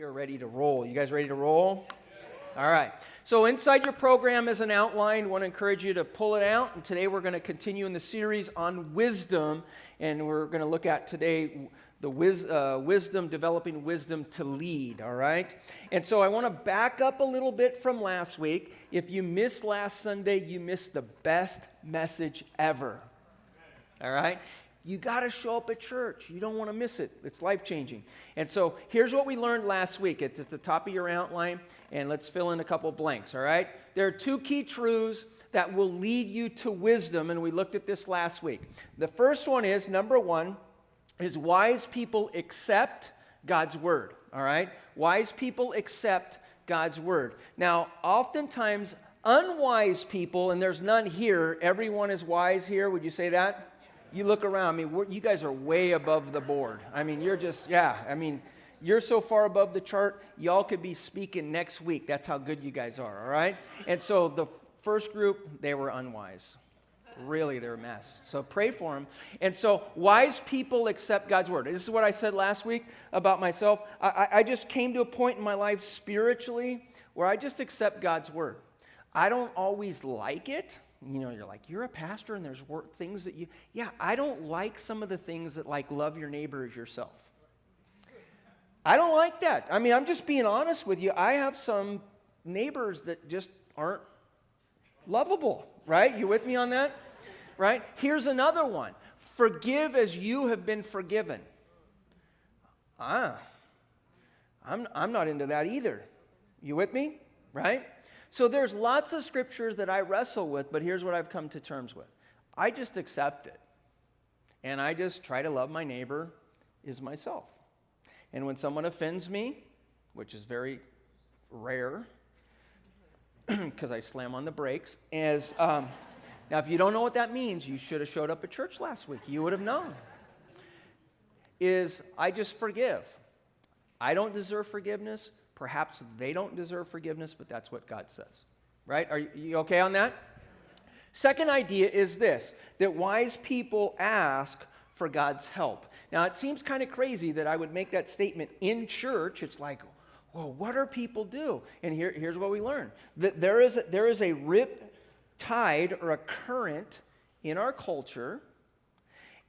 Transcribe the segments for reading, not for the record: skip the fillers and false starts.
We are ready to roll. You guys ready to roll? All right. So inside your program is an outline. I want to encourage you to pull it out. And today we're going to continue in the series on wisdom. And we're going to look at today the wisdom, developing wisdom to lead. All right. And so I want to back up a little bit from last week. If you missed last Sunday, you missed the best message ever. All right. You got to show up at church. You don't want to miss it. It's life-changing. And so here's what we learned last week. It's at the top of your outline, and let's fill in a couple blanks, all right? There are two key truths that will lead you to wisdom, and we looked at this last week. The first one is, number one, is wise people accept God's word, all right? Wise people accept God's word. Now, oftentimes, unwise people, and there's none here, everyone is wise here. Would you say that? You look around, you guys are way above the board. You're so far above the chart, y'all could be speaking next week. That's how good you guys are, all right? And so the first group, they were unwise. Really, they're a mess. So pray for them. And so wise people accept God's word. This is what I said last week about myself. I just came to a point in my life spiritually where I just accept God's word. I don't always like it. You know, you're like, you're a pastor and there's things that I don't like some of the things that like love your neighbor as yourself. I don't like that. I'm just being honest with you. I have some neighbors that just aren't lovable, right? You with me on that? Right? Here's another one. Forgive as you have been forgiven. I'm not into that either. You with me? Right? So there's lots of scriptures that I wrestle with, but here's what I've come to terms with. I just accept it. And I just try to love my neighbor as myself. And when someone offends me, which is very rare, because I slam on the brakes, now if you don't know what that means, you should have showed up at church last week. You would have known. I just forgive. I don't deserve forgiveness. Perhaps they don't deserve forgiveness, but that's what God says, right? Are you okay on that? Second idea is this, that wise people ask for God's help. Now, it seems kind of crazy that I would make that statement in church. It's like, well, what do people do? And here's what we learn. That there is a rip tide or a current in our culture,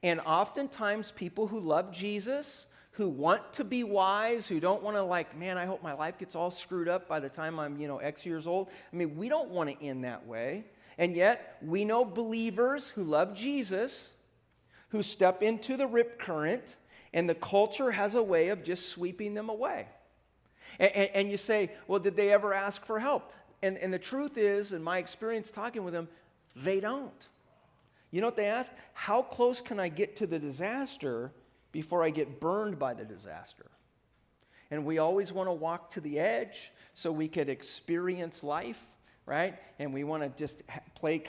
and oftentimes people who love Jesus, who want to be wise, who don't want to I hope my life gets all screwed up by the time I'm, X years old. We don't want to end that way. And yet, we know believers who love Jesus, who step into the rip current, and the culture has a way of just sweeping them away. And you say, well, did they ever ask for help? And the truth is, in my experience talking with them, they don't. You know what they ask? How close can I get to the disaster before I get burned by the disaster? And we always want to walk to the edge so we could experience life, right? And we want to just play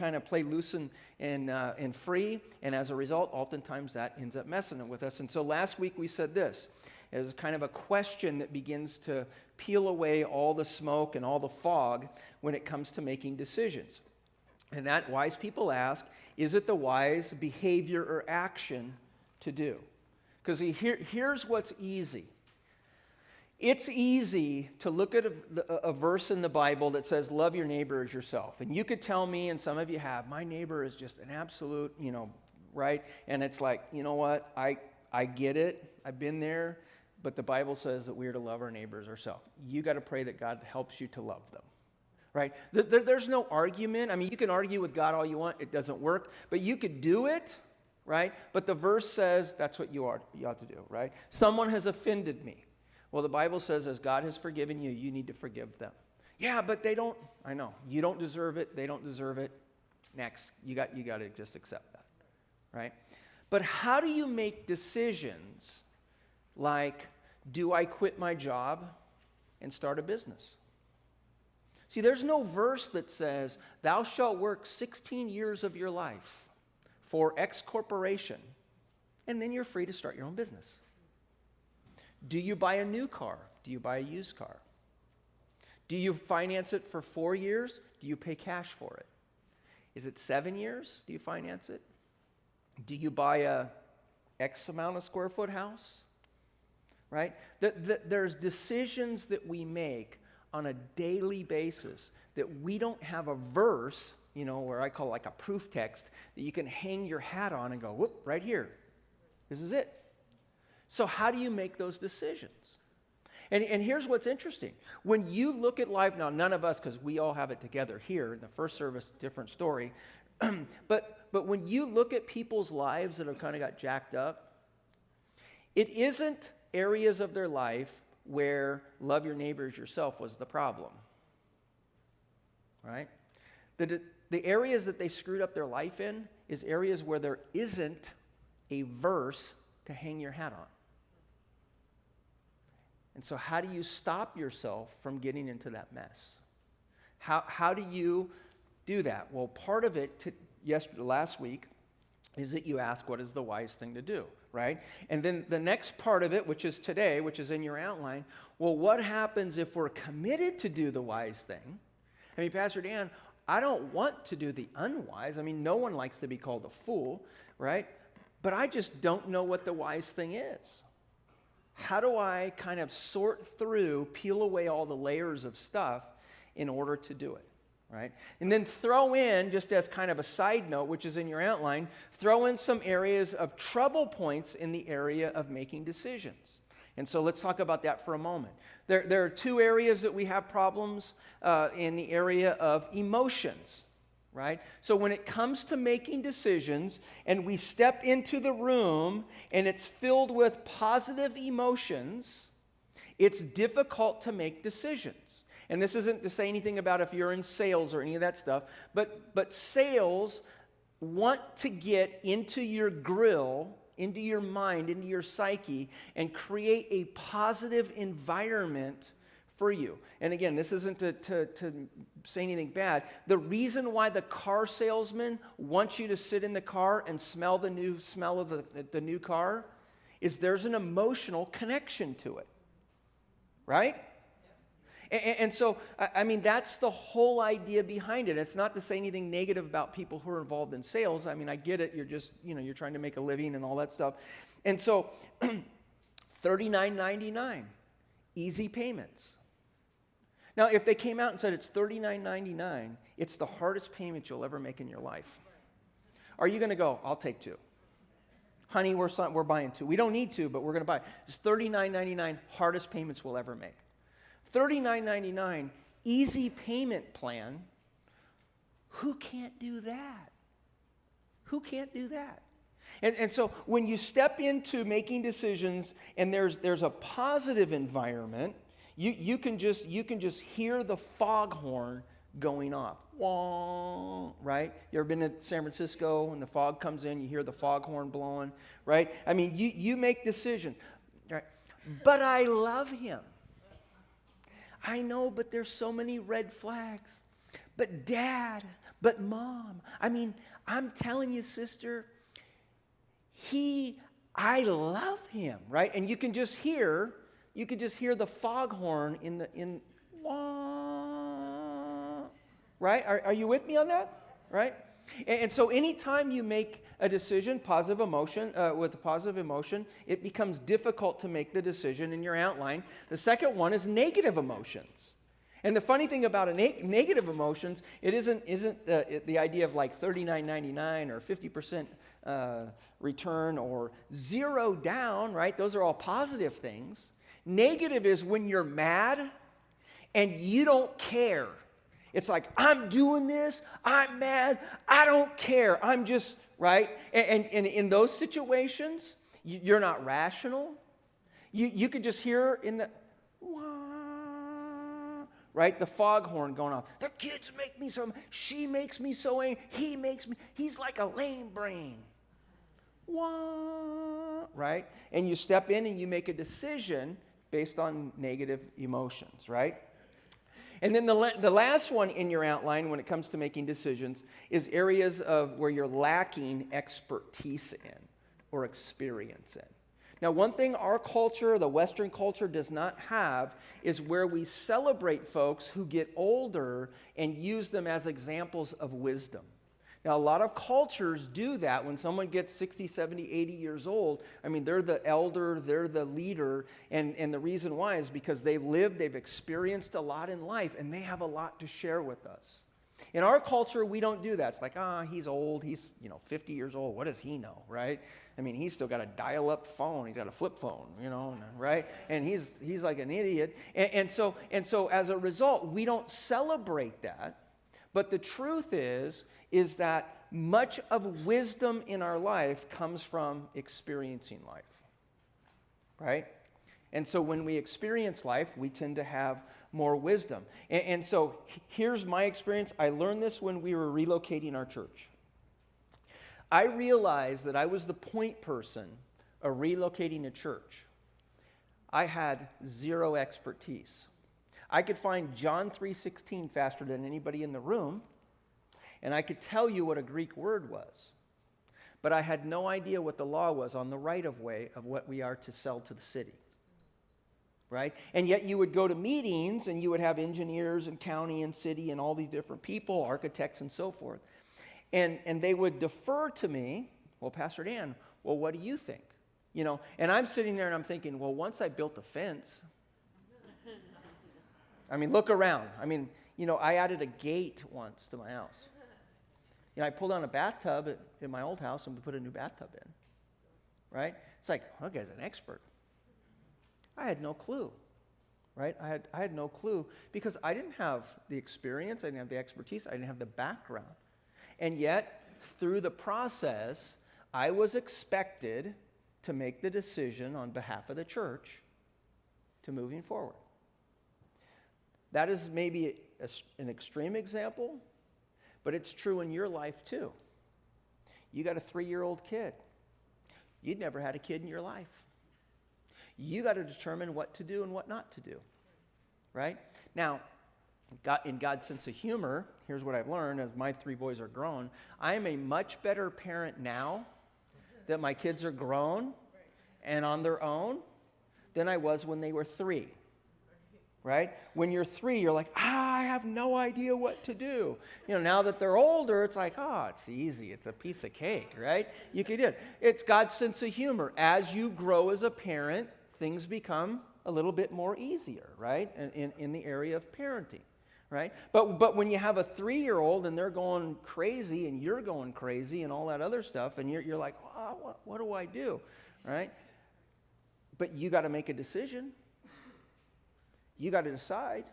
loose and free. And as a result, oftentimes that ends up messing it with us. And so last week we said this as kind of a question that begins to peel away all the smoke and all the fog when it comes to making decisions. And that wise people ask, is it the wise behavior or action to do? Because here's what's easy. It's easy to look at a verse in the Bible that says, love your neighbor as yourself. And you could tell me, and some of you have, my neighbor is just an absolute, right? And it's like, you know what? I get it. I've been there. But the Bible says that we are to love our neighbors ourselves. You got to pray that God helps you to love them. Right? There's no argument. You can argue with God all you want. It doesn't work. But you could do it. Right? But the verse says that's what you ought to do, right? Someone has offended me. Well, the Bible says as God has forgiven you, you need to forgive them. Yeah, but they don't. I know. You don't deserve it. They don't deserve it. Next. You got to just accept that. Right? But how do you make decisions like, do I quit my job and start a business? See, there's no verse that says, thou shalt work 16 years of your life for X corporation, and then you're free to start your own business. Do you buy a new car? Do you buy a used car? Do you finance it for 4 years? Do you pay cash for it? Is it 7 years? Do you finance it? Do you buy a X amount of square foot house? right? There's decisions that we make on a daily basis that we don't have a verse, where I call like a proof text, that you can hang your hat on and go, whoop, right here. This is it. So how do you make those decisions? And here's what's interesting. When you look at life, now none of us, because we all have it together here, in the first service, different story, but when you look at people's lives that have kind of got jacked up, it isn't areas of their life where love your neighbor as yourself was the problem, right? The areas that they screwed up their life in is areas where there isn't a verse to hang your hat on. And so how do you stop yourself from getting into that mess? How do you do that? Well, part of it last week is that you ask what is the wise thing to do, right? And then the next part of it, which is today, which is in your outline, well, what happens if we're committed to do the wise thing? I mean, Pastor Dan, I don't want to do the unwise. I mean, no one likes to be called a fool, right? But I just don't know what the wise thing is. How do I kind of sort through, peel away all the layers of stuff in order to do it, right? And then throw in, just as kind of a side note, which is in your outline, throw in some areas of trouble points in the area of making decisions. And so let's talk about that for a moment. There are two areas that we have problems in the area of emotions, right? So when it comes to making decisions and we step into the room and it's filled with positive emotions, it's difficult to make decisions. And this isn't to say anything about if you're in sales or any of that stuff, but sales want to get into your grill, into your mind, into your psyche, and create a positive environment for you. And again, this isn't to say anything bad. The reason why the car salesman wants you to sit in the car and smell the new smell of the new car is there's an emotional connection to it, right? And so, I mean, that's the whole idea behind it. It's not to say anything negative about people who are involved in sales. I mean, I get it. You're just, you're trying to make a living and all that stuff. And so, $39.99, easy payments. Now, if they came out and said it's $39.99, it's the hardest payment you'll ever make in your life. Are you going to go, I'll take two? Honey, we're buying two. We don't need two, but we're going to buy. It's $39.99, hardest payments we'll ever make. $39.99, easy payment plan. Who can't do that? Who can't do that? And so when you step into making decisions and there's a positive environment, you can just hear the foghorn going off. Wah, right? You ever been to San Francisco and the fog comes in, you hear the foghorn blowing, right? I mean, you make decisions. Right? But I love him. I know, but there's so many red flags. But Dad, but Mom. I mean, I'm telling you, sister, I love him, right? And you can just hear the foghorn in wah, right? Are you with me on that? Right? And so anytime you make a decision, positive emotion, with a positive emotion, it becomes difficult to make the decision in your outline. The second one is negative emotions. And the funny thing about negative emotions, it isn't the idea of like $39.99 or 50% return or zero down, right? Those are all positive things. Negative is when you're mad and you don't care. It's like, I'm doing this, I'm mad, I don't care, I'm just, right? And in those situations, you're not rational. You could just hear in the, wah, right? The foghorn going off. The kids make me so, she makes me so angry, he's like a lame brain. Wah, right? And you step in and you make a decision based on negative emotions, right? And then the last one in your outline when it comes to making decisions is areas of where you're lacking expertise in or experience in. Now, one thing our culture, the Western culture, does not have is where we celebrate folks who get older and use them as examples of wisdom. Now, a lot of cultures do that. When someone gets 60, 70, 80 years old, I mean, they're the elder, they're the leader, and the reason why is because they've experienced a lot in life, and they have a lot to share with us. In our culture, we don't do that. It's like, he's old, he's 50 years old, what does he know, right? I mean, he's still got a dial-up phone, he's got a flip phone, right? And he's like an idiot. And so as a result, we don't celebrate that. But the truth is that much of wisdom in our life comes from experiencing life, right? And so when we experience life, we tend to have more wisdom. And so here's my experience. I learned this when we were relocating our church. I realized that I was the point person of relocating a church. I had zero expertise. I could find John 3:16 faster than anybody in the room, and I could tell you what a Greek word was. But I had no idea what the law was on the right-of-way of what we are to sell to the city. Right? And yet you would go to meetings and you would have engineers and county and city and all these different people, architects and so forth. And they would defer to me, well, Pastor Dan, well, what do you think? And I'm sitting there and I'm thinking, well, once I built a fence, I mean, look around. I mean, I added a gate once to my house. I pulled on a bathtub in my old house and we put a new bathtub in. Right? It's like, that guy's an expert. I had no clue, right? I had no clue because I didn't have the experience, I didn't have the expertise, I didn't have the background. And yet, through the process, I was expected to make the decision on behalf of the church to moving forward. That is maybe an extreme example, but it's true in your life too. You got a 3-year-old kid. You'd never had a kid in your life. You got to determine what to do and what not to do, right? Now, in God's sense of humor, here's what I've learned as my 3 boys are grown. I am a much better parent now that my kids are grown and on their own than I was when they were 3, right? When you're 3, you're like, I have no idea what to do. Now that they're older, it's like, it's easy. It's a piece of cake, right? You can do it. It's God's sense of humor. As you grow as a parent, things become a little bit more easier, right? In the area of parenting, right? But when you have a 3-year-old and they're going crazy and you're going crazy and all that other stuff, and you're like, what do I do, right? But you got to make a decision. You got to decide.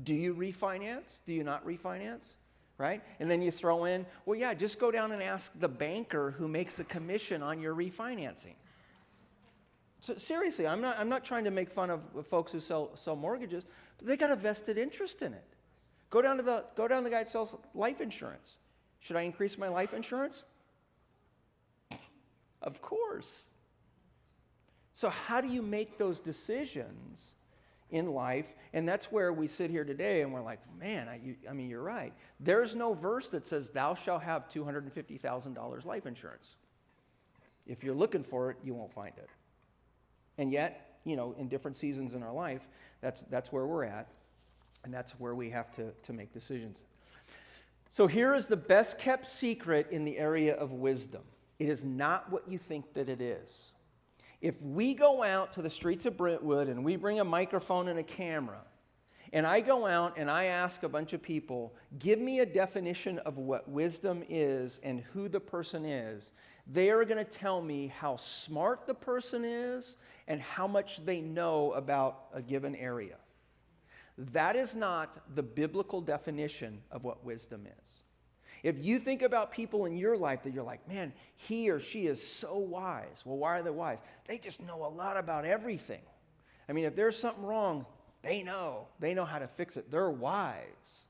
Do you refinance? Do you not refinance? Right? And then you throw in, well, yeah, just go down and ask the banker who makes the commission on your refinancing. So seriously, I'm not trying to make fun of folks who sell mortgages, but they got a vested interest in it. Go down to the guy that sells life insurance. Should I increase my life insurance? Of course. So how do you make those decisions in life? And that's where we sit here today and we're like, man, I mean, you're right. There's no verse that says thou shalt have $250,000 life insurance. If you're looking for it, you won't find it. And yet, in different seasons in our life, that's where we're at, and that's where we have to make decisions. So here is the best kept secret in the area of wisdom. It is not what you think that it is. If we go out to the streets of Brentwood and we bring a microphone and a camera, and I go out and I ask a bunch of people, give me a definition of what wisdom is and who the person is, they are going to tell me how smart the person is and how much they know about a given area. That is not the biblical definition of what wisdom is. If you think about people in your life that you're like, man, he or she is so wise. Well, why are they wise? They just know a lot about everything. I mean, if there's something wrong, they know. They know how to fix it. They're wise,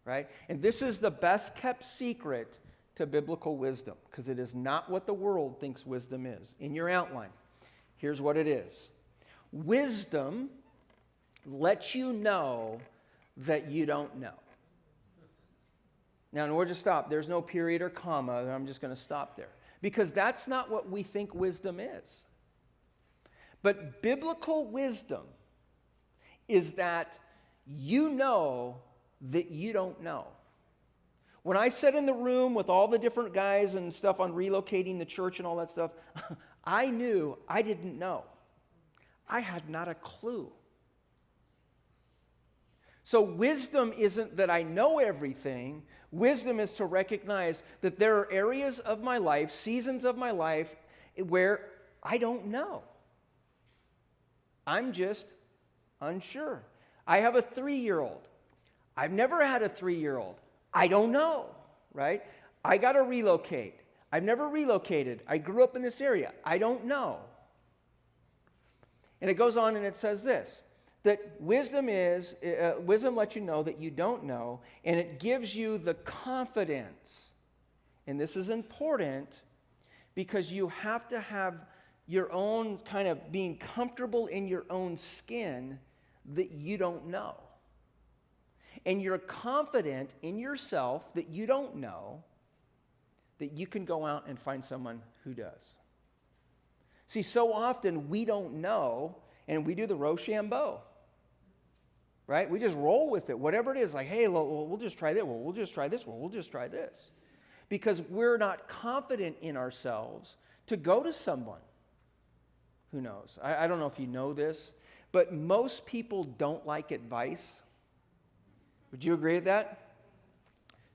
right? And this is the best kept secret to biblical wisdom, because it is not what the world thinks wisdom is. In your outline, here's what it is. Wisdom lets you know that you don't know. Now, in order to stop, there's no period or comma, and I'm just going to stop there. Because that's not what we think wisdom is. But biblical wisdom is that you know that you don't know. When I sat in the room with all the different guys and stuff on relocating the church and all that stuff, I knew I didn't know. I had not a clue. So wisdom isn't that I know everything. Wisdom is to recognize that there are areas of my life, seasons of my life, where I don't know. I'm just unsure. I have a 3-year-old. I've never had a 3-year-old. I don't know, right? I got to relocate. I've never relocated. I grew up in this area. I don't know. And it goes on and it says this, that wisdom lets you know that you don't know, and it gives you the confidence. And this is important because you have to have your own kind of being comfortable in your own skin that you don't know. And you're confident in yourself that you don't know, that you can go out and find someone who does. See, so often we don't know, and we do the Rochambeau, right? We just roll with it, whatever it is, like, hey, we'll just try this, we'll just try this, we'll just try this. Because we're not confident in ourselves to go to someone who knows. I don't know if you know this, but most people don't like advice. Would you agree with that?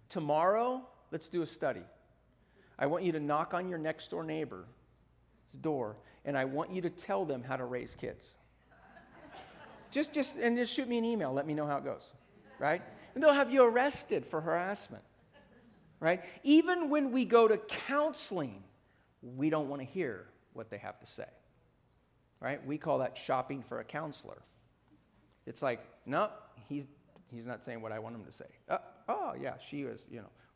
Tomorrow, let's do a study. I want you to knock on your next door neighbor's door, and I want you to tell them how to raise kids. Just shoot me an email. Let me know how it goes, right? And they'll have you arrested for harassment, right? Even when we go to counseling, we don't want to hear what they have to say, right? We call that shopping for a counselor. It's like, no, he's not saying what I want him to say. Oh, yeah, she is,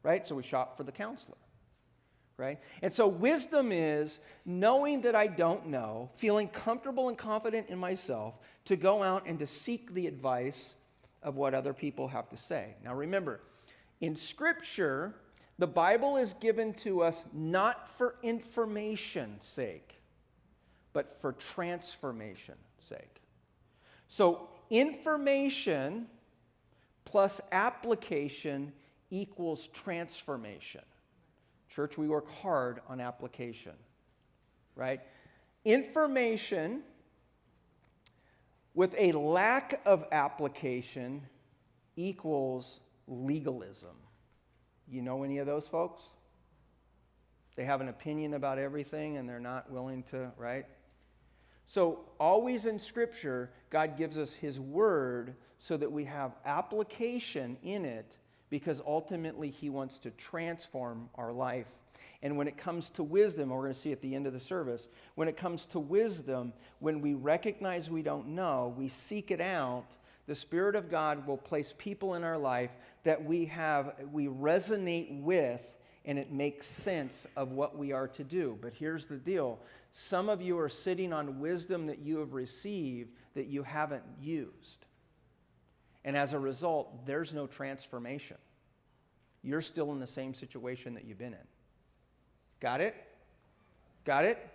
right? So we shop for the counselor, right? And so wisdom is knowing that I don't know, feeling comfortable and confident in myself to go out and to seek the advice of what other people have to say. Now remember, in Scripture, the Bible is given to us not for information's sake, but for transformation's sake. So information plus application equals transformation. Church, we work hard on application, right? Information with a lack of application equals legalism. You know any of those folks? They have an opinion about everything and they're not willing to, right? So always in Scripture, God gives us His Word so that we have application in it, because ultimately He wants to transform our life. And when it comes to wisdom, we're going to see at the end of the service, when it comes to wisdom, when we recognize we don't know, we seek it out, the Spirit of God will place people in our life that we resonate with, and it makes sense of what we are to do. But here's the deal. Some of you are sitting on wisdom that you have received that you haven't used. And as a result, there's no transformation. You're still in the same situation that you've been in. Got it? Got it?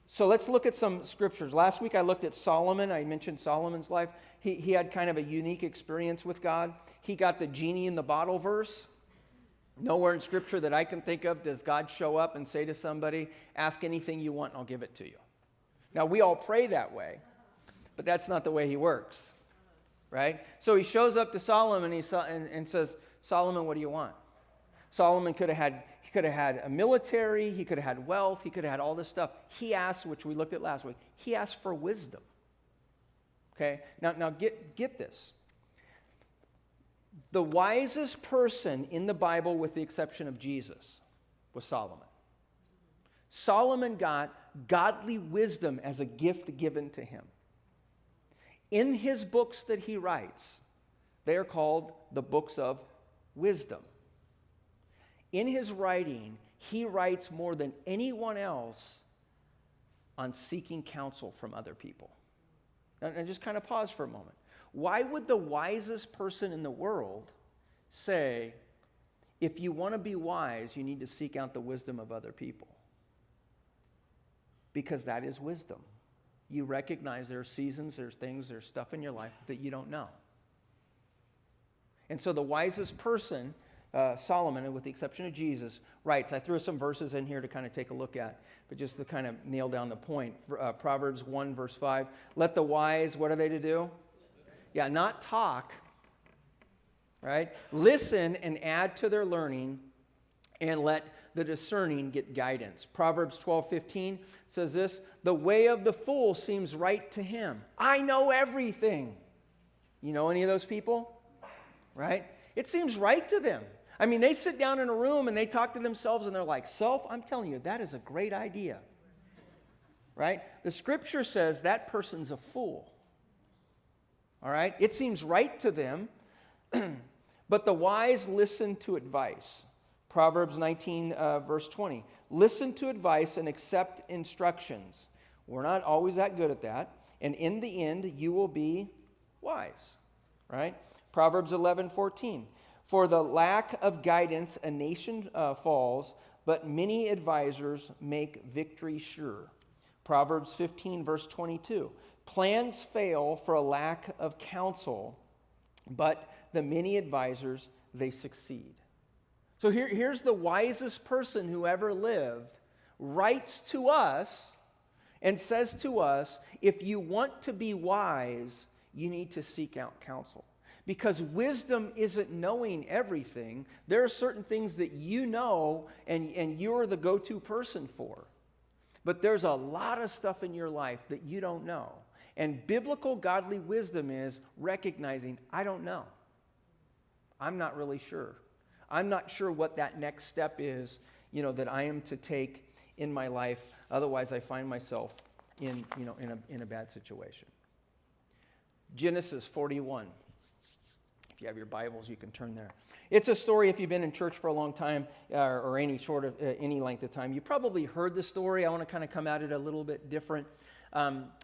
So let's look at some scriptures. Last week I looked at Solomon. I mentioned Solomon's life. He had kind of a unique experience with God. He got the genie in the bottle verse. Nowhere in Scripture that I can think of does God show up and say to somebody, ask anything you want and I'll give it to you. Now, we all pray that way, but that's not the way He works, right? So He shows up to Solomon and says, Solomon, what do you want? Solomon could have had a military, he could have had wealth, he could have had all this stuff. He asked, which we looked at last week, he asked for wisdom. Okay? Now get this. The wisest person in the Bible, with the exception of Jesus, was Solomon. Solomon got godly wisdom as a gift given to him. In his books that he writes, they are called the books of wisdom. In his writing, he writes more than anyone else on seeking counsel from other people. Now just kind of pause for a moment. Why would the wisest person in the world say, if you want to be wise, you need to seek out the wisdom of other people? Because that is wisdom. You recognize there are seasons, there's things, there's stuff in your life that you don't know. And so the wisest person Solomon, with the exception of Jesus, writes, I threw some verses in here to kind of take a look at, but just to kind of nail down the point. Proverbs 1, verse 5, let the wise, what are they to do? Yeah, not talk, right? Listen and add to their learning, and let the discerning get guidance. Proverbs 12:15 says this, the way of the fool seems right to him. I know everything. You know any of those people? Right? It seems right to them. I mean, they sit down in a room and they talk to themselves and they're like, self, I'm telling you, that is a great idea. Right? The scripture says that person's a fool. All right? It seems right to them, but the wise listen to advice. Proverbs 19, verse 20. Listen to advice and accept instructions. We're not always that good at that. And in the end, you will be wise. Right? Proverbs 11:14. For the lack of guidance, a nation falls, but many advisors make victory sure. Proverbs 15, verse 22. Plans fail for a lack of counsel, but the many advisors, they succeed. So here's the wisest person who ever lived, writes to us and says to us, if you want to be wise, you need to seek out counsel. Because wisdom isn't knowing everything. There are certain things that you know and you're the go-to person for. But there's a lot of stuff in your life that you don't know. And biblical godly wisdom is recognizing, I don't know. I'm not really sure. I'm not sure what that next step is, that I am to take in my life. Otherwise, I find myself in a bad situation. Genesis 41. If you have your Bibles, you can turn there. It's a story, if you've been in church for a long time or any length of time, you probably heard the story. I want to kind of come at it a little bit different.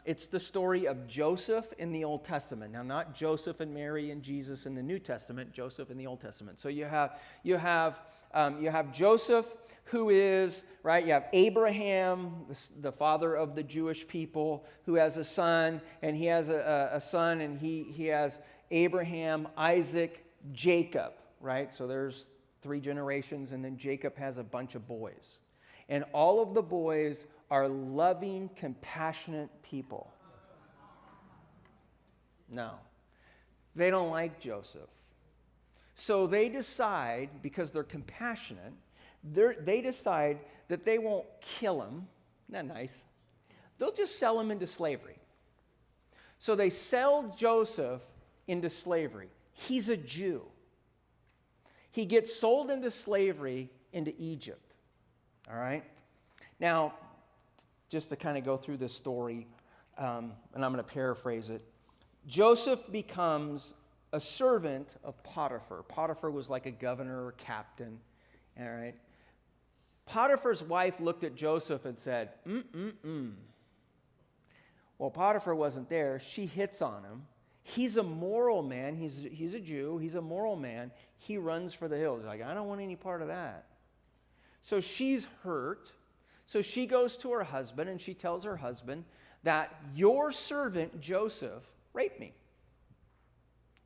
It's the story of Joseph in the Old Testament. Now, not Joseph and Mary and Jesus in the New Testament, Joseph in the Old Testament. So you have Joseph, who is, right, you have Abraham, the father of the Jewish people, who has a son, and he has a son, and he has Abraham, Isaac, Jacob, right? So there's 3 generations, and then Jacob has a bunch of boys. And all of the boys are loving, compassionate people. No, they don't like Joseph. So they decide, because they're compassionate, they decide that they won't kill him. Isn't that nice? They'll just sell him into slavery. So they sell Joseph into slavery. He's a Jew. He gets sold into slavery into Egypt. All right? Now, just to kind of go through this story, and I'm going to paraphrase it. Joseph becomes a servant of Potiphar. Potiphar was like a governor or captain. All right? Potiphar's wife looked at Joseph and said, Well, Potiphar wasn't there. She hits on him. He's a moral man. He's a Jew. He's a moral man. He runs for the hills. He's like, I don't want any part of that. So she's hurt. So she goes to her husband and she tells her husband that your servant Joseph raped me.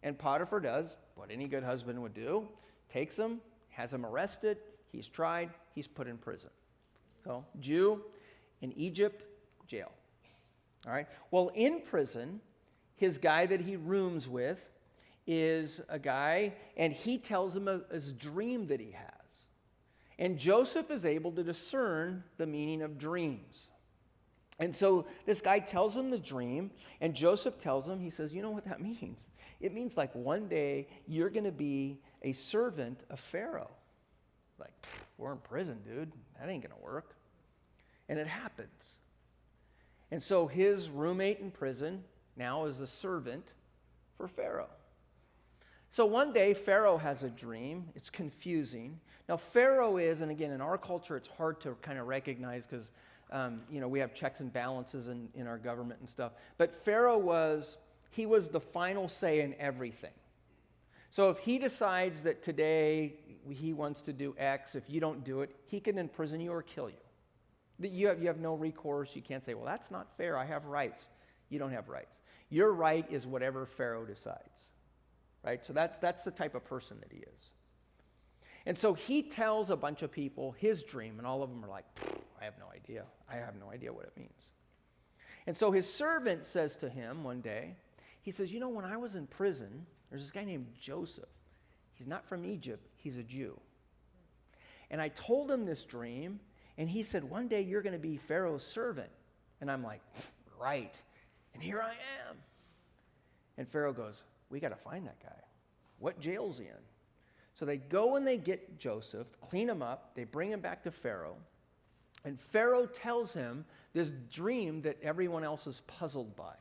And Potiphar does what any good husband would do. Takes him, has him arrested. He's tried. He's put in prison. So Jew in Egypt, jail. All right. Well, in prison, his guy that he rooms with is a guy, and he tells him his dream that he has. And Joseph is able to discern the meaning of dreams. And so this guy tells him the dream, and Joseph tells him, he says, you know what that means? It means like one day you're going to be a servant of Pharaoh. Like, we're in prison, dude. That ain't going to work. And it happens. And so his roommate in prison now is a servant for Pharaoh. So one day, Pharaoh has a dream. It's confusing. Now, Pharaoh is, and again, in our culture, it's hard to kind of recognize because, we have checks and balances in our government and stuff. But Pharaoh was the final say in everything. So if he decides that today he wants to do X, if you don't do it, he can imprison you or kill you. You have no recourse. You can't say, well, that's not fair. I have rights. You don't have rights. Your right is whatever Pharaoh decides. Right? So that's the type of person that he is. And so he tells a bunch of people his dream, and all of them are like, I have no idea. I have no idea what it means. And so his servant says to him one day, he says, when I was in prison, there's this guy named Joseph. He's not from Egypt. He's a Jew. And I told him this dream, and he said, one day you're going to be Pharaoh's servant. And I'm like, right. And here I am. And Pharaoh goes, we got to find that guy. What jail's he in? So they go and they get Joseph, clean him up, they bring him back to Pharaoh, and Pharaoh tells him this dream that everyone else is puzzled by.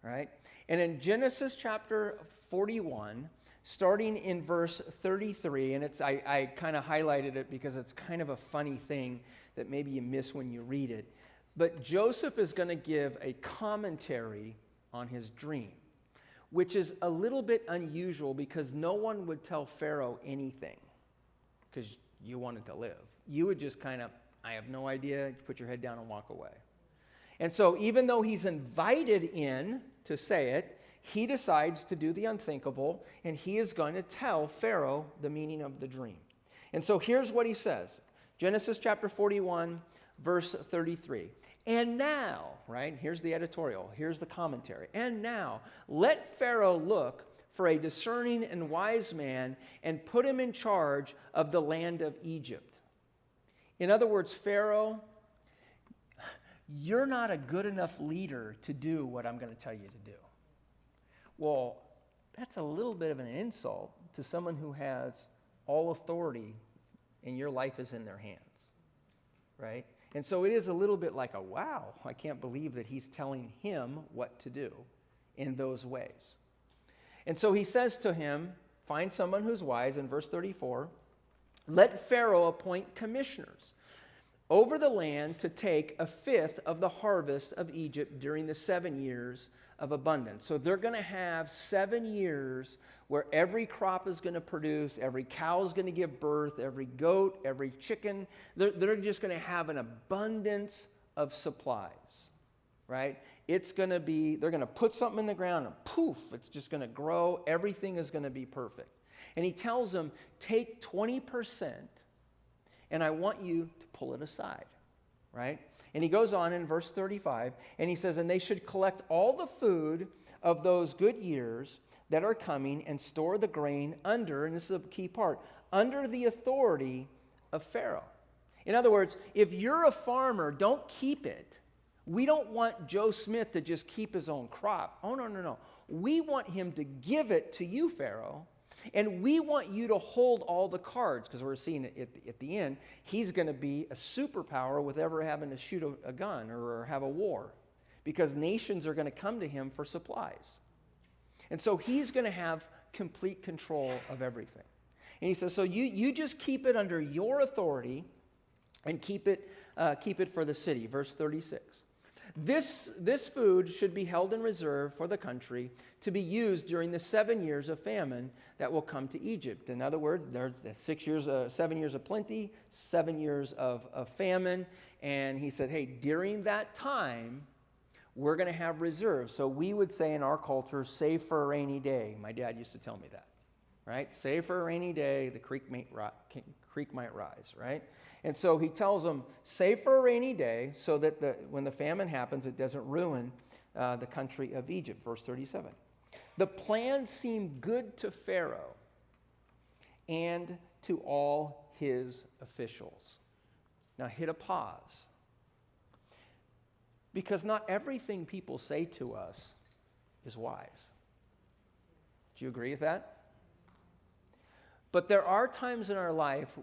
All right? And in Genesis chapter 41, starting in verse 33, and I kind of highlighted it because it's kind of a funny thing that maybe you miss when you read it, but Joseph is going to give a commentary on his dream, which is a little bit unusual because no one would tell Pharaoh anything because you wanted to live. You would just kind of, I have no idea, put your head down and walk away. And so even though he's invited in to say it, he decides to do the unthinkable, and he is going to tell Pharaoh the meaning of the dream. And so here's what he says. Genesis chapter 41, verse 33. And now, right, here's the editorial, here's the commentary. And now, let Pharaoh look for a discerning and wise man and put him in charge of the land of Egypt. In other words, Pharaoh, you're not a good enough leader to do what I'm going to tell you to do. Well, that's a little bit of an insult to someone who has all authority and your life is in their hands, right? And so it is a little bit like wow, I can't believe that he's telling him what to do in those ways. And so he says to him, find someone who's wise, in verse 34, let Pharaoh appoint commissioners over the land to take a fifth of the harvest of Egypt during the 7 years of abundance. So they're going to have 7 years where every crop is going to produce, every cow is going to give birth, every goat, every chicken. They're just going to have an abundance of supplies, right? It's going to be, they're going to put something in the ground and poof, it's just going to grow. Everything is going to be perfect. And he tells them, take 20% and I want you to pull it aside, right? And he goes on in verse 35, and he says, and they should collect all the food of those good years that are coming and store the grain under, and this is a key part, under the authority of Pharaoh. In other words, if you're a farmer, don't keep it. We don't want Joe Smith to just keep his own crop. Oh, no. We want him to give it to you, Pharaoh. And we want you to hold all the cards, because we're seeing it at the end. He's going to be a superpower with ever having to shoot a gun or have a war, because nations are going to come to him for supplies. And so he's going to have complete control of everything. And he says, so you just keep it under your authority and keep it for the city. Verse 36. This food should be held in reserve for the country to be used during the 7 years of famine that will come to Egypt. In other words, there's 7 years of plenty, 7 years of famine. And he said, hey, during that time, we're going to have reserves. So we would say in our culture, save for a rainy day. My dad used to tell me that, right? Save for a rainy day, the creek might rise, right? And so he tells them, save for a rainy day so that when the famine happens, it doesn't ruin the country of Egypt. Verse 37. The plan seemed good to Pharaoh and to all his officials. Now hit a pause. Because not everything people say to us is wise. Do you agree with that? But there are times in our life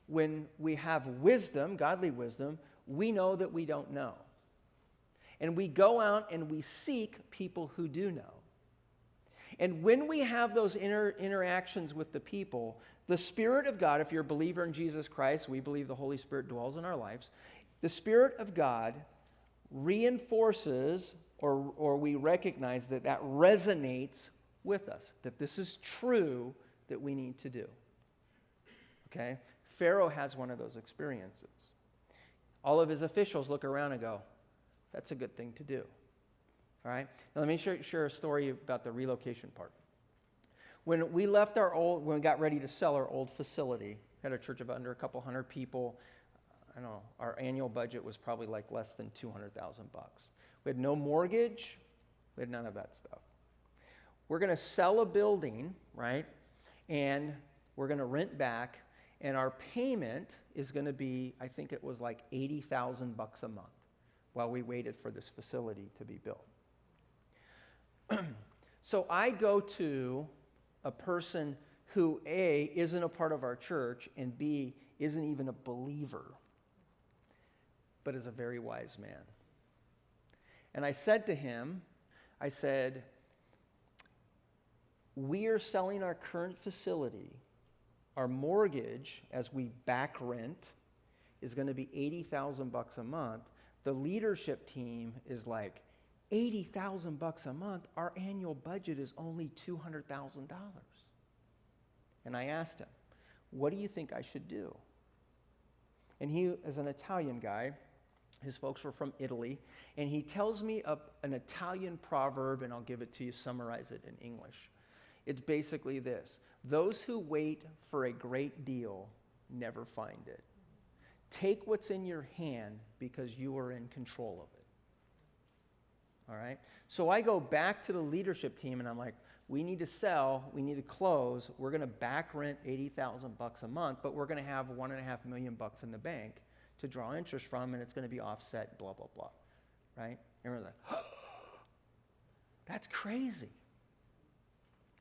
when we have wisdom, godly wisdom, we know that we don't know. And we go out and we seek people who do know. And when we have those interactions with the people, the Spirit of God, if you're a believer in Jesus Christ, we believe the Holy Spirit dwells in our lives, the Spirit of God reinforces or we recognize that resonates with us, that this is true that we need to do. Okay? Pharaoh has one of those experiences. All of his officials look around and go, that's a good thing to do. All right? Now let me share a story about the relocation part. When we left when we got ready to sell our old facility, had a church of under a couple hundred people. I don't know, our annual budget was probably like less than $200,000. We had no mortgage. We had none of that stuff. We're going to sell a building, right? And we're going to rent back, and our payment is going to be, I think it was like $80,000 a month while we waited for this facility to be built. So I go to a person who, A, isn't a part of our church, and B, isn't even a believer, but is a very wise man. And I said to him, I said, we are selling our current facility. Our mortgage, as we back rent, is going to be $80,000 a month. The leadership team is like, $80,000 a month? Our annual budget is only $200,000. And I asked him, what do you think I should do? And he is an Italian guy. His folks were from Italy. And he tells me an Italian proverb, and I'll give it to you, summarize it in English. It's basically this: those who wait for a great deal never find it. Take what's in your hand because you are in control of it. All right? So I go back to the leadership team and I'm like, we need to sell, we need to close, we're going to back rent $80,000 a month, but we're going to have $1.5 million in the bank to draw interest from, and it's going to be offset, blah, blah, blah. Right? Everyone's like, that's crazy.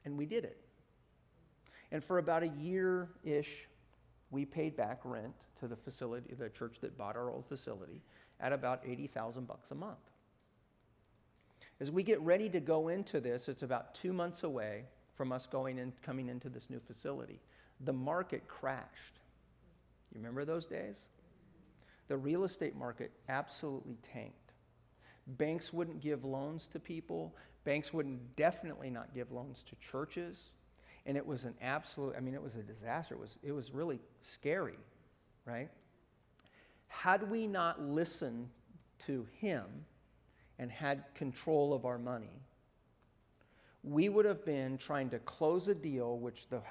And we did it. And for about a year-ish, we paid back rent to the facility, the church that bought our old facility, at about $80,000 a month. As we get ready to go into this, it's about 2 months away from us coming into this new facility. The market crashed. You remember those days? The real estate market absolutely tanked. Banks wouldn't give loans to people. Banks wouldn't definitely not give loans to churches. And it was an absolute, it was a disaster. It was really scary, right? Had we not listened to him and had control of our money, we would have been trying to close a deal which the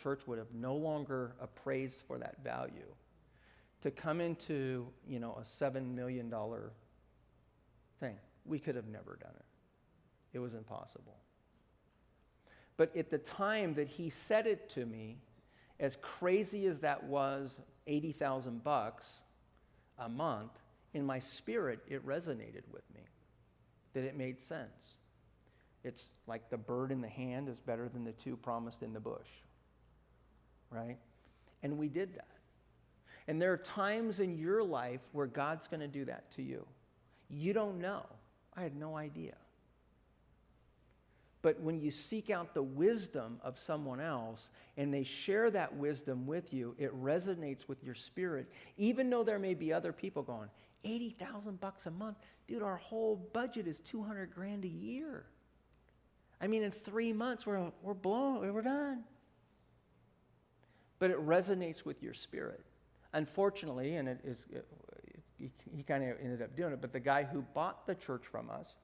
church would have no longer appraised for that value, to come into, a $7 million thing. We could have never done it. It was impossible. But at the time that he said it to me, as crazy as that was, $80,000 a month, in my spirit, it resonated with me, that it made sense. It's like the bird in the hand is better than the two promised in the bush, right? And we did that. And there are times in your life where God's going to do that to you. You don't know. I had no idea. But when you seek out the wisdom of someone else and they share that wisdom with you, it resonates with your spirit, even though there may be other people going, $80,000 a month? Dude, our whole budget is $200,000 a year. In 3 months, we're blown, we're done. But it resonates with your spirit. Unfortunately, and he kind of ended up doing it, but the guy who bought the church from us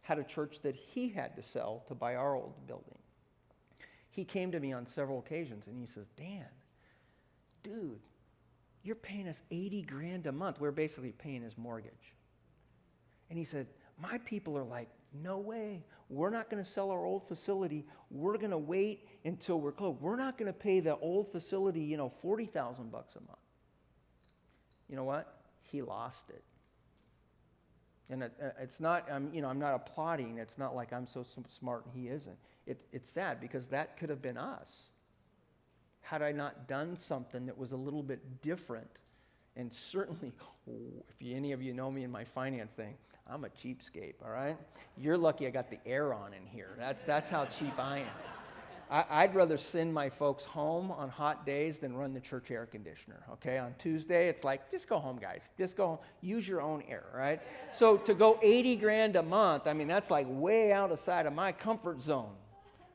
had a church that he had to sell to buy our old building. He came to me on several occasions and he says, Dan, dude, you're paying us $80,000 a month. We're basically paying his mortgage. And he said, my people are like, no way. We're not going to sell our old facility. We're going to wait until we're closed. We're not going to pay the old facility, $40,000 a month. You know what? He lost it. And it's not, I'm not applauding. It's not like I'm so smart and he isn't. It's sad because that could have been us. Had I not done something that was a little bit different, and certainly, if any of you know me in my finance thing, I'm a cheapskate, all right? You're lucky I got the air on in here. That's how cheap I am. I'd rather send my folks home on hot days than run the church air conditioner, okay? On Tuesday, it's like, just go home, guys. Just go home. Use your own air, right? So to go $80,000 a month, that's like way outside of my comfort zone,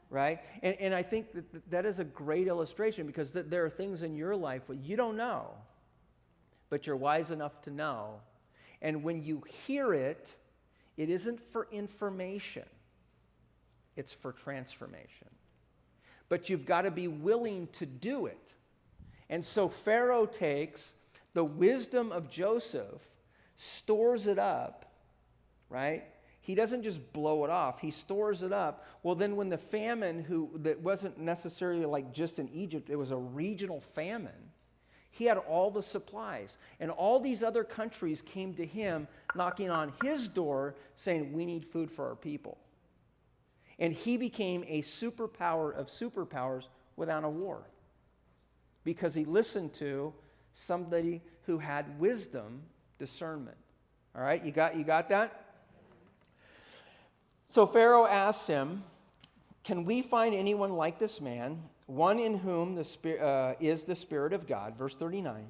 right? And I think that is a great illustration because there are things in your life where you don't know, but you're wise enough to know. And when you hear it, it isn't for information. It's for transformation. but you've got to be willing to do it. And so Pharaoh takes the wisdom of Joseph, stores it up, right? He doesn't just blow it off. He stores it up. Well, then when the famine, that wasn't necessarily like just in Egypt, it was a regional famine. He had all the supplies. And all these other countries came to him, knocking on his door, saying, we need food for our people. And he became a superpower of superpowers without a war. Because he listened to somebody who had wisdom, discernment. All right, you got that? So Pharaoh asked him, can we find anyone like this man, one in whom is the Spirit of God? Verse 39.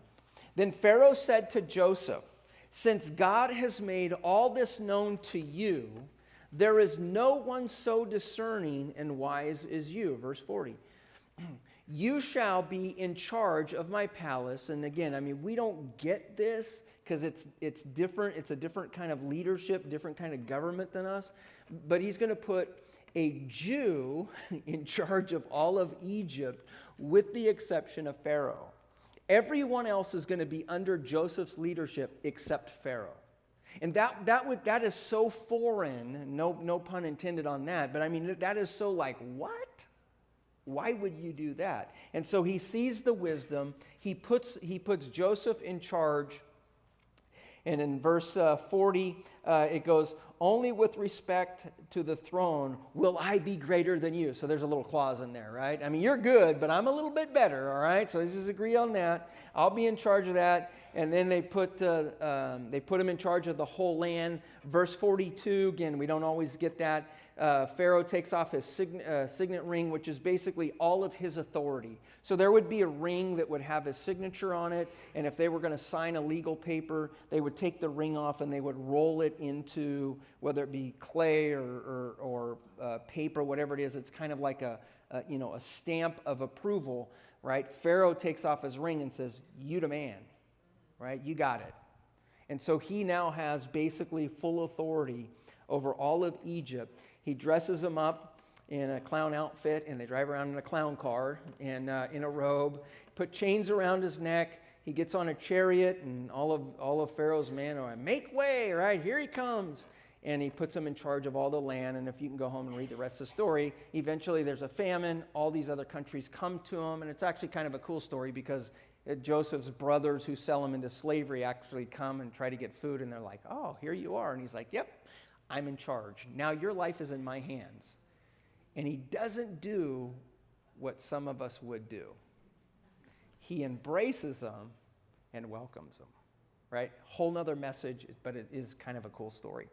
Then Pharaoh said to Joseph, since God has made all this known to you, there is no one so discerning and wise as you. Verse 40. You shall be in charge of my palace. And again, I mean, we don't get this because it's different. It's a different kind of leadership, different kind of government than us. But he's going to put a Jew in charge of all of Egypt with the exception of Pharaoh. Everyone else is going to be under Joseph's leadership except Pharaoh. And that is so foreign, no pun intended on that, but I mean, that is so like, what? Why would you do that? And so he sees the wisdom. He puts Joseph in charge. And in verse 40, it goes, only with respect to the throne will I be greater than you. So there's a little clause in there, right? I mean, you're good, but I'm a little bit better, all right? So let's just agree on that. I'll be in charge of that. And then they put him in charge of the whole land. Verse 42, again, we don't always get that. Pharaoh takes off his signet ring, which is basically all of his authority. So there would be a ring that would have his signature on it, and if they were going to sign a legal paper, they would take the ring off and they would roll it into, whether it be clay or paper, whatever it is. It's kind of like a stamp of approval, right? Pharaoh takes off his ring and says, "You the man." Right? You got it. And so he now has basically full authority over all of Egypt. He dresses them up in a clown outfit, and they drive around in a clown car and in a robe, put chains around his neck. He gets on a chariot, and all of Pharaoh's men are, make way, right? Here he comes. And he puts them in charge of all the land. And if you can go home and read the rest of the story, eventually there's a famine. All these other countries come to him. And it's actually kind of a cool story because Joseph's brothers who sell him into slavery actually come and try to get food. And they're like, oh, here you are. And he's like, yep, I'm in charge. Now your life is in my hands. And he doesn't do what some of us would do. He embraces them and welcomes them. Right? Whole nother message, but it is kind of a cool story.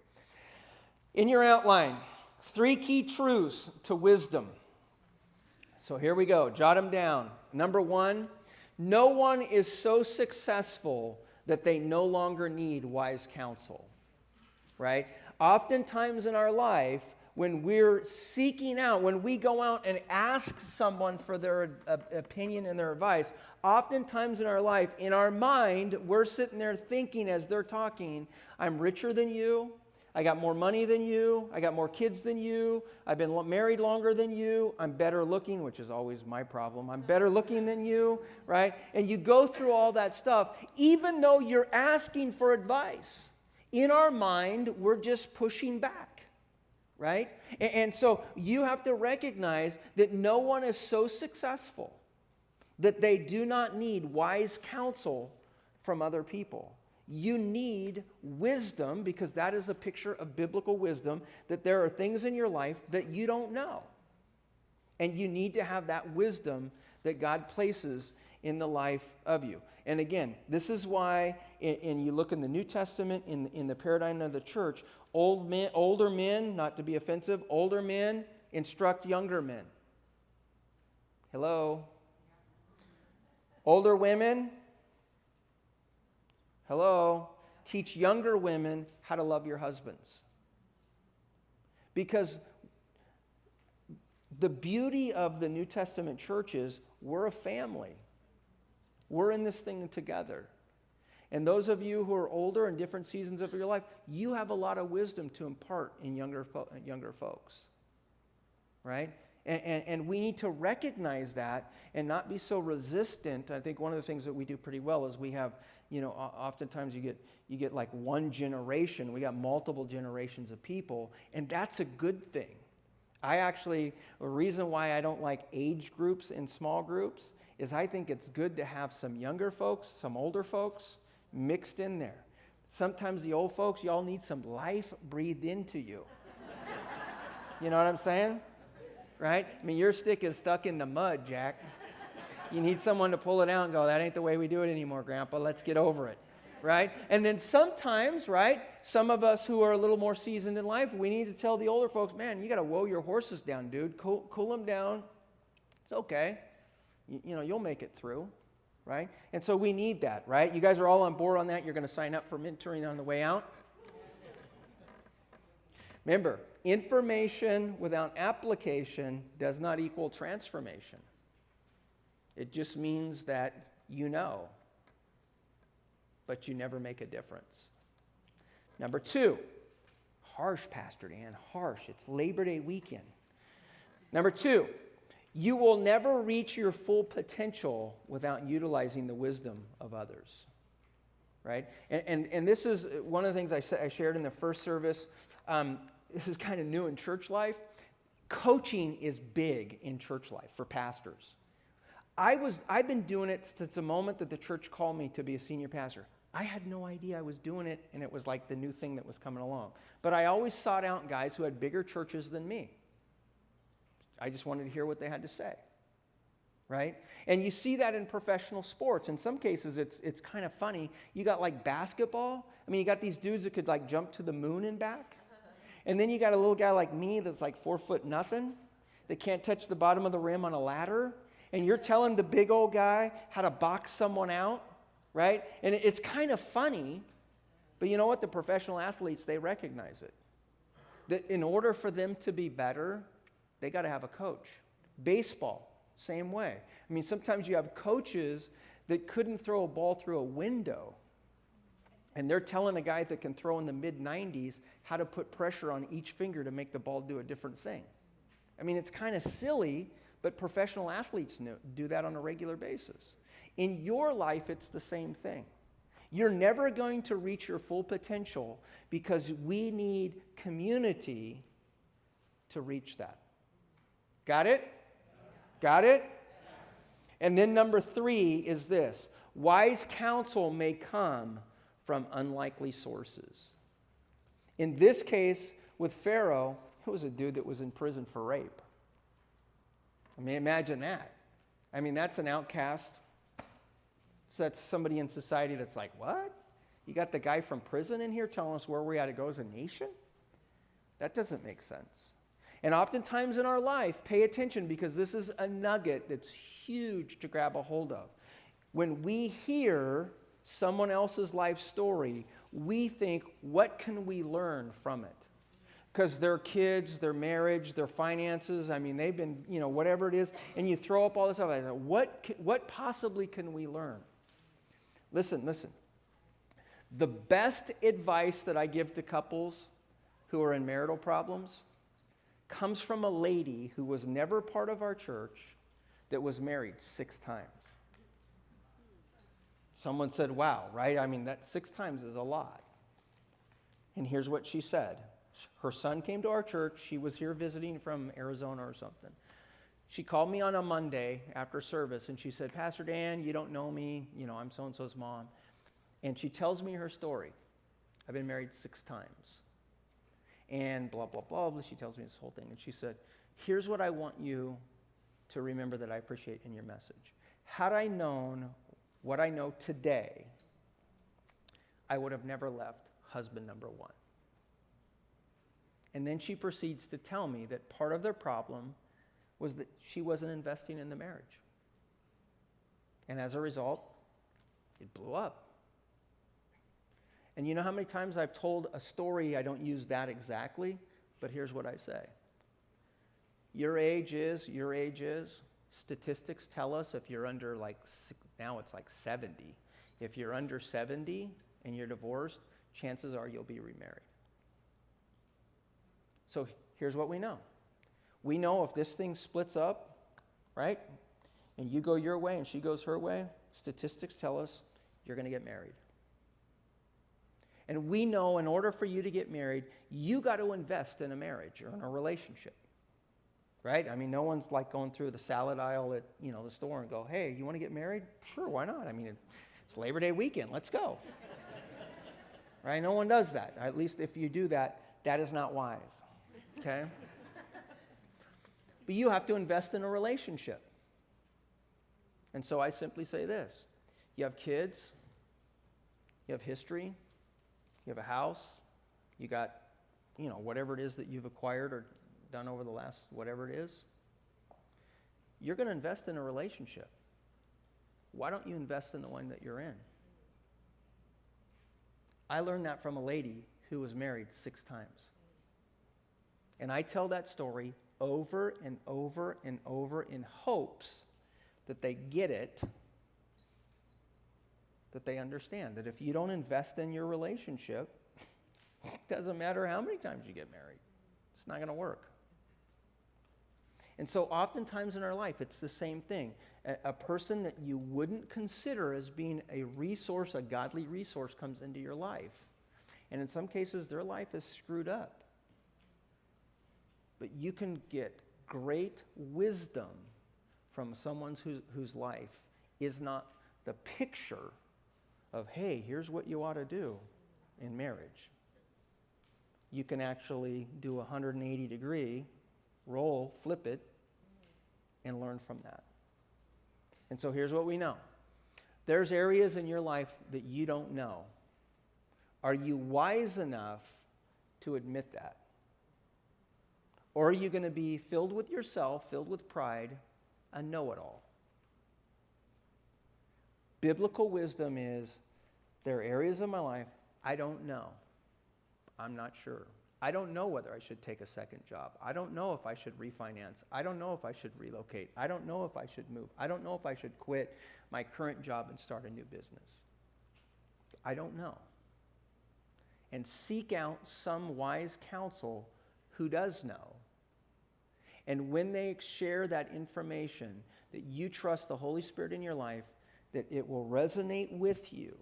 In your outline, 3 key truths to wisdom. So here we go. Jot them down. Number 1, no one is so successful that they no longer need wise counsel. Right? Oftentimes in our life, when we're seeking out, when we go out and ask someone for their opinion and their advice, oftentimes in our life, in our mind, we're sitting there thinking as they're talking, I'm richer than you. I got more money than you. I got more kids than you. I've been married longer than you. I'm better looking, which is always my problem. I'm better looking than you, right? And you go through all that stuff, even though you're asking for advice. In our mind, we're just pushing back, right? And so you have to recognize that no one is so successful that they do not need wise counsel from other people. You need wisdom, because that is a picture of biblical wisdom, that there are things in your life that you don't know. And you need to have that wisdom that God places in the life of you. And again, this is why, and you look in the New Testament, in the paradigm of the church, older men, not to be offensive, older men instruct younger men. Hello? Older women, hello, teach younger women how to love your husbands. Because the beauty of the New Testament church is we're a family. We're in this thing together. And those of you who are older in different seasons of your life, you have a lot of wisdom to impart in younger folks. Right? And we need to recognize that and not be so resistant. I think one of the things that we do pretty well is we have, oftentimes you get like one generation. We got multiple generations of people, and that's a good thing. A reason why I don't like age groups in small groups is I think it's good to have some younger folks, some older folks mixed in there. Sometimes the old folks, y'all need some life breathed into you. You know what I'm saying? Right? I mean, your stick is stuck in the mud, Jack. You need someone to pull it out and go, that ain't the way we do it anymore, Grandpa. Let's get over it. Right? And then sometimes, right, some of us who are a little more seasoned in life, we need to tell the older folks, man, you got to woe your horses down, dude. Cool them down. It's okay. You'll make it through. Right? And so we need that, right? You guys are all on board on that. You're going to sign up for mentoring on the way out. Remember, information without application does not equal transformation. It just means that you know, but you never make a difference. Number 2, harsh, Pastor Dan, harsh. It's Labor Day weekend. Number 2, you will never reach your full potential without utilizing the wisdom of others, right? And this is one of the things I shared in the first service. This is kind of new in church life. Coaching is big in church life for pastors. I've been doing it since the moment that the church called me to be a senior pastor. I had no idea I was doing it, and it was like the new thing that was coming along. But I always sought out guys who had bigger churches than me. I just wanted to hear what they had to say, right? And you see that in professional sports. In some cases, it's kind of funny. You got like basketball. I mean, you got these dudes that could like jump to the moon and back. And then you got a little guy like me that's like 4 foot nothing, that can't touch the bottom of the rim on a ladder. And you're telling the big old guy how to box someone out, right? And it's kind of funny, but you know what? The professional athletes, they recognize it. That in order for them to be better, they got to have a coach. Baseball, same way. I mean, sometimes you have coaches that couldn't throw a ball through a window, and they're telling a guy that can throw in the mid-90s how to put pressure on each finger to make the ball do a different thing. I mean, it's kind of silly, but professional athletes do that on a regular basis. In your life, it's the same thing. You're never going to reach your full potential because we need community to reach that. Got it? Got it? And then number 3 is this. Wise counsel may come from unlikely sources. In this case, with Pharaoh, it was a dude that was in prison for rape. I mean, imagine that. I mean, that's an outcast. So that's somebody in society that's like, what? You got the guy from prison in here telling us where we ought to go as a nation? That doesn't make sense. And oftentimes in our life, pay attention because this is a nugget that's huge to grab a hold of. When we hear someone else's life story, we think, what can we learn from it? Because their kids, their marriage, their finances, I mean, they've been, whatever it is, and you throw up all this stuff. I say, what possibly can we learn? Listen. The best advice that I give to couples who are in marital problems comes from a lady who was never part of our church that was married 6 times. Someone said, wow, right? I mean, that 6 times is a lot. And here's what she said. Her son came to our church. She was here visiting from Arizona or something. She called me on a Monday after service, and she said, Pastor Dan, you don't know me. I'm so-and-so's mom. And she tells me her story. I've been married 6 times. And blah, blah, blah. She tells me this whole thing. And she said, here's what I want you to remember that I appreciate in your message. Had I known what I know today, I would have never left husband number 1. And then she proceeds to tell me that part of their problem was that she wasn't investing in the marriage. And as a result, it blew up. And you know how many times I've told a story, I don't use that exactly, but here's what I say. Your age is, statistics tell us if you're under now it's like 70. If you're under 70 and you're divorced, chances are you'll be remarried. So here's what we know. We know if this thing splits up, right, and you go your way and she goes her way, statistics tell us you're going to get married. And we know in order for you to get married, you got to invest in a marriage or in a relationship. Right? I mean, no one's like going through the salad aisle at, the store and go, hey, you want to get married? Sure, why not? I mean, it's Labor Day weekend. Let's go. Right? No one does that. At least if you do that, that is not wise. Okay? But you have to invest in a relationship. And so I simply say this. You have kids. You have history. You have a house. You got, whatever it is that you've acquired or done over the last whatever it is. You're going to invest in a relationship. Why don't you invest in the one that you're in? I learned that from a lady who was married 6 times. And I tell that story over and over and over in hopes that they get it, that they understand that if you don't invest in your relationship, it doesn't matter how many times you get married. It's not going to work. And so oftentimes in our life, it's the same thing. A person that you wouldn't consider as being a resource, a godly resource, comes into your life. And in some cases, their life is screwed up. But you can get great wisdom from someone whose life is not the picture of, hey, here's what you ought to do in marriage. You can actually do a 180-degree roll, flip it, and learn from that. And so here's what we know. There's areas in your life that you don't know. Are you wise enough to admit that? Or are you going to be filled with yourself, filled with pride, a know-it-all? Biblical wisdom is, there are areas of my life I don't know. I'm not sure. I don't know whether I should take a second job. I don't know if I should refinance. I don't know if I should relocate. I don't know if I should move. I don't know if I should quit my current job and start a new business. I don't know. And seek out some wise counsel who does know. And when they share that information, that you trust the Holy Spirit in your life, that it will resonate with you,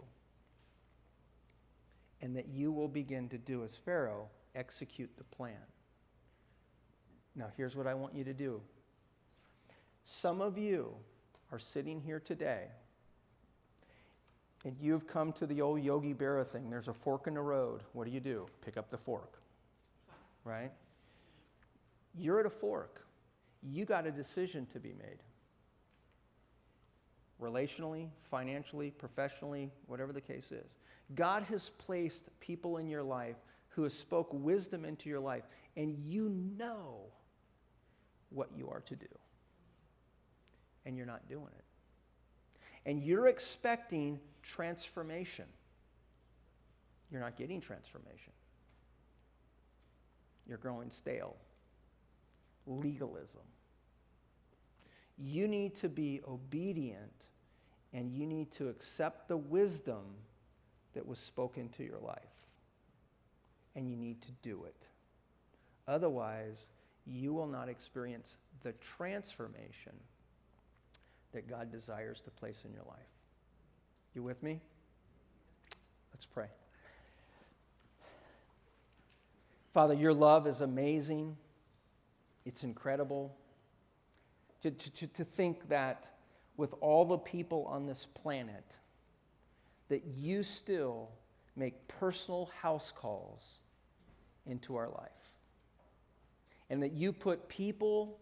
and that you will begin to do as Pharaoh, execute the plan. Now, here's what I want you to do. Some of you are sitting here today, and you've come to the old Yogi Berra thing. There's a fork in the road. What do? Pick up the fork, right? You're at a fork. You got a decision to be made. Relationally, financially, professionally, whatever the case is. God has placed people in your life who has spoke wisdom into your life, and you know what you are to do. And you're not doing it. And you're expecting transformation. You're not getting transformation. You're growing stale. Legalism. You need to be obedient, and you need to accept the wisdom that was spoken to your life. And you need to do it. Otherwise, you will not experience the transformation that God desires to place in your life. You with me? Let's pray. Father, your love is amazing. It's incredible. To think that with all the people on this planet, that you still make personal house calls into our life. And that you put people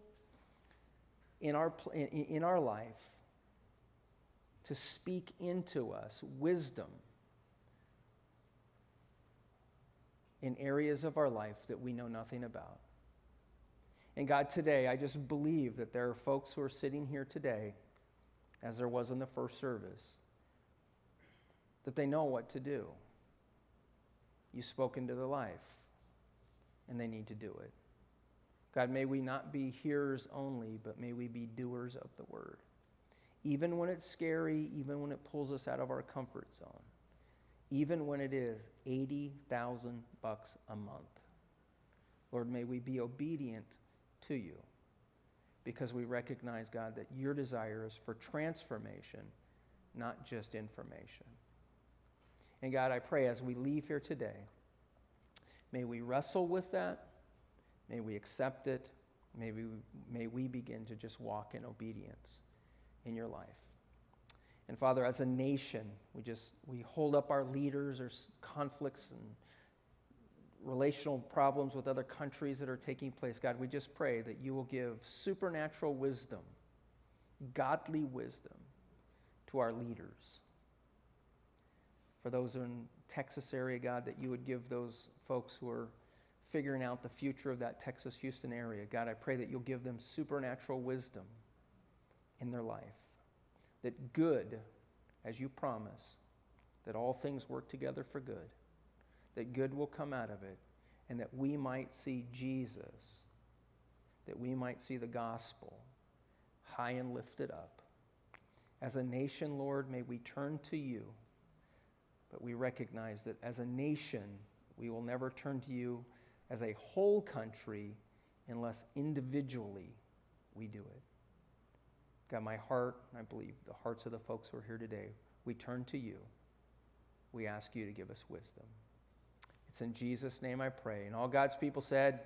in our life to speak into us wisdom in areas of our life that we know nothing about. And God, today, I just believe that there are folks who are sitting here today, as there was in the first service, that they know what to do. You spoke into their life, and they need to do it. God, may we not be hearers only, but may we be doers of the word. Even when it's scary, even when it pulls us out of our comfort zone, even when it is $80,000 a month. Lord, may we be obedient to you. because we recognize, God, that your desire is for transformation, not just information. And God, I pray as we leave here today, may we wrestle with that, may we accept it, may we begin to just walk in obedience in your life. And Father, as a nation, we hold up our leaders. There's conflicts and relational problems with other countries that are taking place. God, we just pray that you will give supernatural wisdom, godly wisdom to our leaders. For those in Texas area, God, that you would give those folks who are figuring out the future of that Texas-Houston area. God, I pray that you'll give them supernatural wisdom in their life. That good, as you promise, that all things work together for good, that good will come out of it, and that we might see Jesus, that we might see the gospel high and lifted up. As a nation, Lord, may we turn to you, but we recognize that as a nation, we will never turn to you as a whole country unless individually we do it. God, my heart, and I believe the hearts of the folks who are here today, we turn to you. We ask you to give us wisdom. It's in Jesus' name I pray. And all God's people said,